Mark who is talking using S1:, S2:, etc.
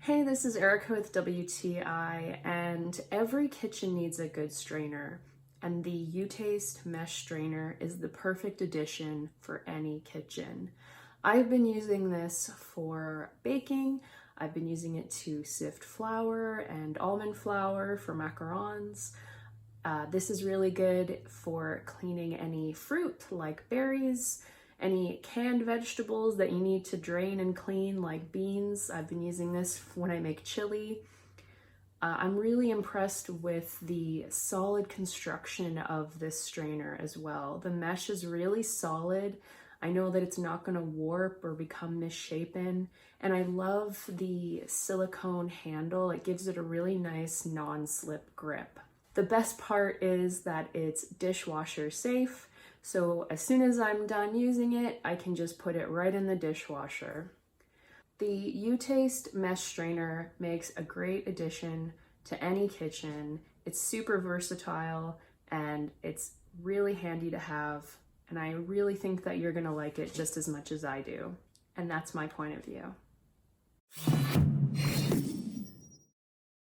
S1: Hey, this is Erica with WTI, and every kitchen needs a good strainer, and the UTaste mesh strainer is the perfect addition for any kitchen. I've been using this for baking. I've been using it to sift flour and almond flour for macarons. This is really good for cleaning any fruit like berries, any canned vegetables that you need to drain and clean like beans. I've been using this when I make chili. I'm really impressed with the solid construction of this strainer as well. The mesh is really solid. I know that it's not going to warp or become misshapen, and I love the silicone handle. It gives it a really nice non-slip grip. The best part is that it's dishwasher safe, so as soon as I'm done using it, I can just put it right in the dishwasher. The UTaste mesh strainer makes a great addition to any kitchen. It's super versatile and it's really handy to have, and I really think that you're gonna like it just as much as I do. And that's my point of view.